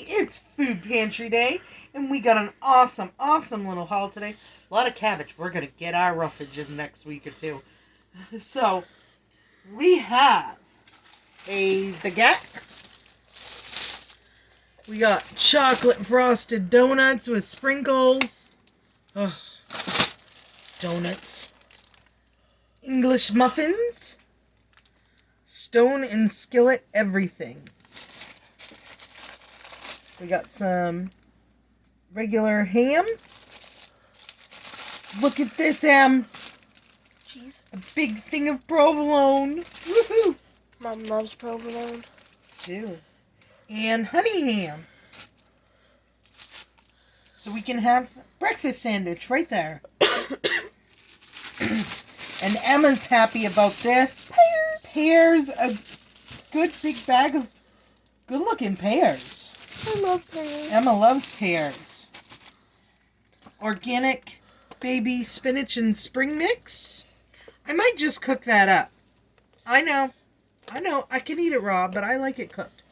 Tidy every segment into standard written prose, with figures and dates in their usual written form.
it's Food Pantry Day, and we got an awesome, awesome little haul today. A lot of cabbage. We're going to get our roughage in the next week or two. So, we have a baguette. We got chocolate frosted donuts with sprinkles. Oh, donuts. English muffins. Stone and skillet everything. We got some regular ham. Look at this, Em. Cheese. A big thing of provolone. Woohoo! Mom loves provolone. Too. And honey ham. So we can have breakfast sandwich right there. And Emma's happy about this. Pears. A good big bag of good looking pears. I love pears. Emma loves pears. Organic baby spinach and spring mix. I might just cook that up. I know. I can eat it raw, but I like it cooked.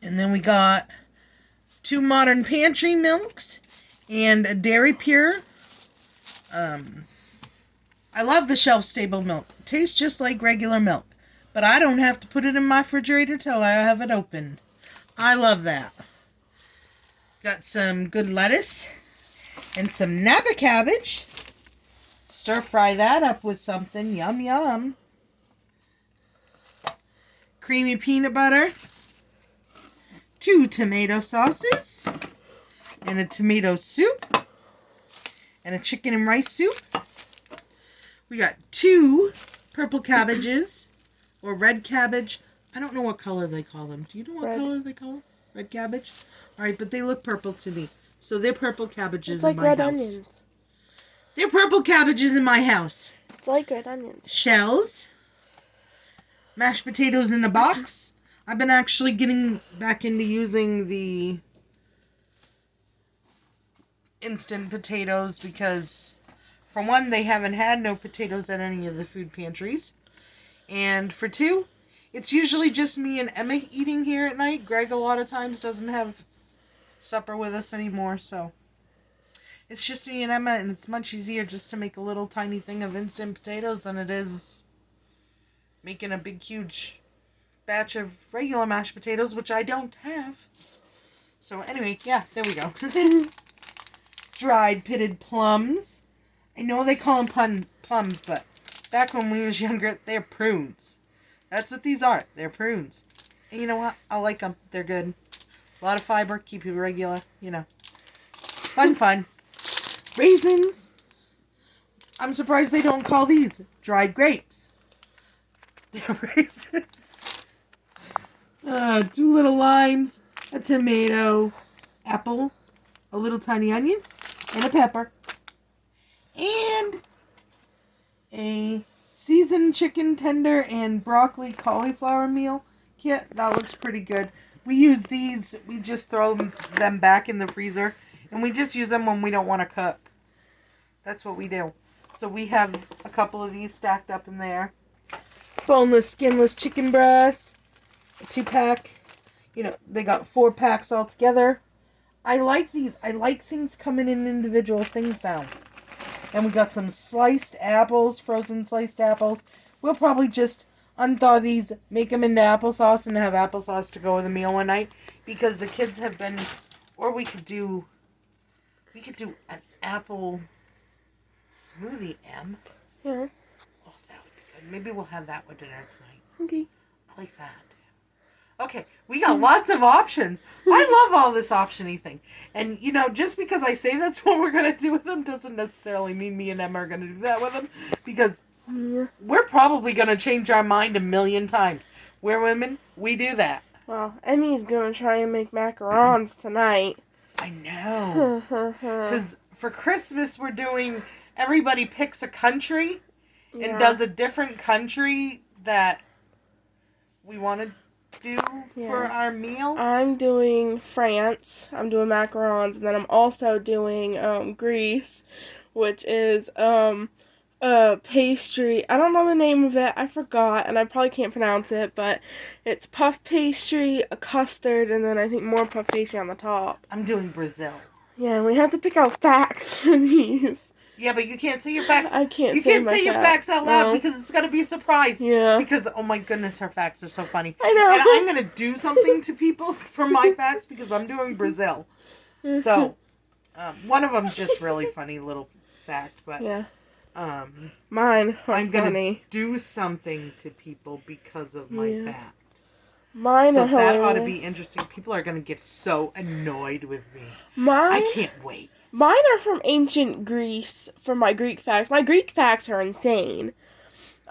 And then we got 2 modern pantry milks and a dairy pure. I love the shelf-stable milk. It tastes just like regular milk. But I don't have to put it in my refrigerator till I have it opened. I love that. Got some good lettuce and some Napa cabbage. Stir fry that up with something. Yum, yum. Creamy peanut butter. 2 tomato sauces. And a tomato soup. And a chicken and rice soup. We got 2 purple cabbages. Or red cabbage. I don't know what color they call them. Do you know what color they call them? Red cabbage? Alright, but they look purple to me. So they're purple cabbages in my house. It's like red onions. They're purple cabbages in my house. It's like red onions. Shells. Mashed potatoes in a box. I've been actually getting back into using the instant potatoes because, for one, they haven't had no potatoes at any of the food pantries. And for 2, it's usually just me and Emma eating here at night. Greg a lot of times doesn't have supper with us anymore, so it's just me and Emma, and it's much easier just to make a little tiny thing of instant potatoes than it is making a big, huge batch of regular mashed potatoes, which I don't have. So anyway, yeah, there we go. Dried pitted plums. I know they call them plums, but back when we was younger, they're prunes. That's what these are. They're prunes. And you know what? I like them. They're good. A lot of fiber. Keep you regular. You know. Fun. Raisins. I'm surprised they don't call these dried grapes. They're raisins. 2 little limes. A tomato. Apple. A little tiny onion. And a pepper. And a seasoned chicken tender and broccoli cauliflower meal kit. That looks pretty good. We use these. We just throw them back in the freezer. And we just use them when we don't want to cook. That's what we do. So we have a couple of these stacked up in there. Boneless, skinless chicken breasts. A 2-pack. You know, they got 4 packs all together. I like these. I like things coming in individual things now. And we got some sliced apples, frozen sliced apples. We'll probably just unthaw these, make them into applesauce, and have applesauce to go with a meal one night. Because the kids have been, or we could do an apple smoothie, Em. Yeah. Oh, that would be good. Maybe we'll have that with dinner tonight. Okay. I like that. Okay, we got lots of options. I love all this option-y thing. And, you know, just because I say that's what we're going to do with them doesn't necessarily mean me and Emma are going to do that with them. Because we're probably going to change our mind a million times. We're women, we do that. Well, Emmy's going to try and make macarons tonight. I know. Because for Christmas we're doing, everybody picks a country and does a different country that we want to do for our meal. I'm doing France. I'm doing macarons, and then I'm also doing Greece, which is pastry. I don't know the name of it. I forgot, and I probably can't pronounce it, but it's puff pastry, a custard, and then I think more puff pastry on the top. I'm doing Brazil. Yeah, and we have to pick out facts for these. Yeah, but you can't say your facts. I can't You say can't my say your facts out loud No. because it's gonna be a surprise. Yeah. Because oh my goodness, her facts are so funny. I know. And I'm gonna do something to people for my facts because I'm doing Brazil. So, one of them's just really funny little fact, but yeah. I'm Mine are gonna funny. do something to people because of my Yeah. fact. Mine So are that hilarious. ought to be interesting. People are gonna get so annoyed with me. Mine. I can't wait. Mine are from ancient Greece, from my Greek facts. My Greek facts are insane.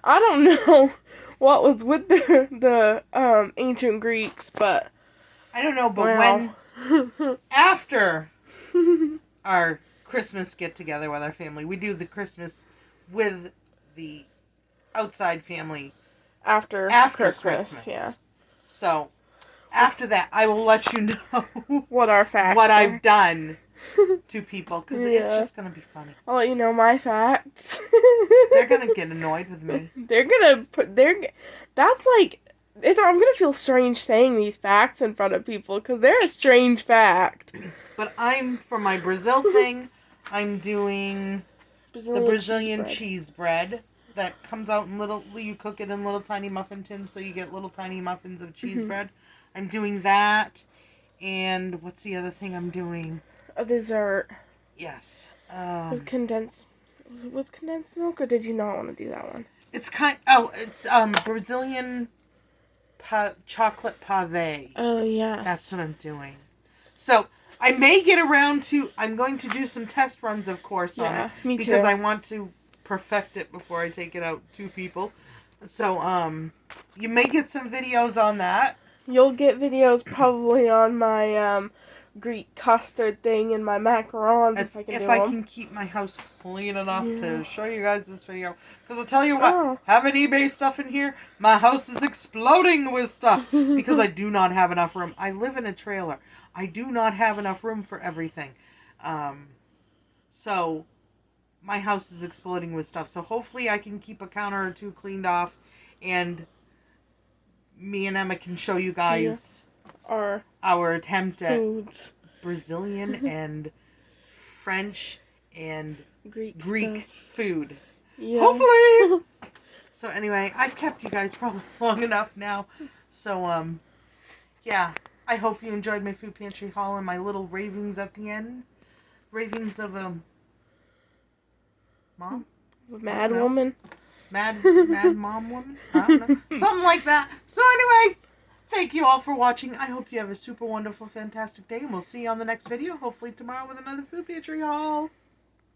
I don't know what was with the ancient Greeks, but I don't know, but well. when after our Christmas get together with our family, we do the Christmas with the outside family after Christmas. yeah. So after that, I will let you know What our facts what are. I've done to people because it's Yeah. just gonna be funny. I'll let you know my facts. They're gonna get annoyed with me. That's like, I'm gonna feel strange saying these facts in front of people because they're a strange fact. But for my Brazil thing, I'm doing the Brazilian cheese bread that comes out in you cook it in little tiny muffin tins so you get little tiny muffins of cheese bread. I'm doing that. And what's the other thing I'm doing? A dessert. Yes. With condensed milk, or did you not want to do that one? It's Brazilian chocolate pave. Oh, yes. That's what I'm doing. So, I may get around to, I'm going to do some test runs, of course, on it. Me because too. I want to perfect it before I take it out to people. So, you may get some videos on that. You'll get videos probably on my Greek custard thing and my macarons if I can keep my house clean enough to show you guys this video. Because I'll tell you what, having eBay stuff in here, my house is exploding with stuff. Because I do not have enough room. I live in a trailer. I do not have enough room for everything. So, my house is exploding with stuff. So hopefully I can keep a counter or two cleaned off. And me and Emma can show you guys our attempt at Brazilian and French and Greek food. Yeah. Hopefully. So anyway, I've kept you guys probably long enough now. So yeah, I hope you enjoyed my food pantry haul and my little ravings at the end. Ravings of a mom? Mad woman? Mad mom woman? I don't know. Something like that. So anyway, thank you all for watching. I hope you have a super wonderful, fantastic day. And we'll see you on the next video. Hopefully tomorrow with another food pantry haul.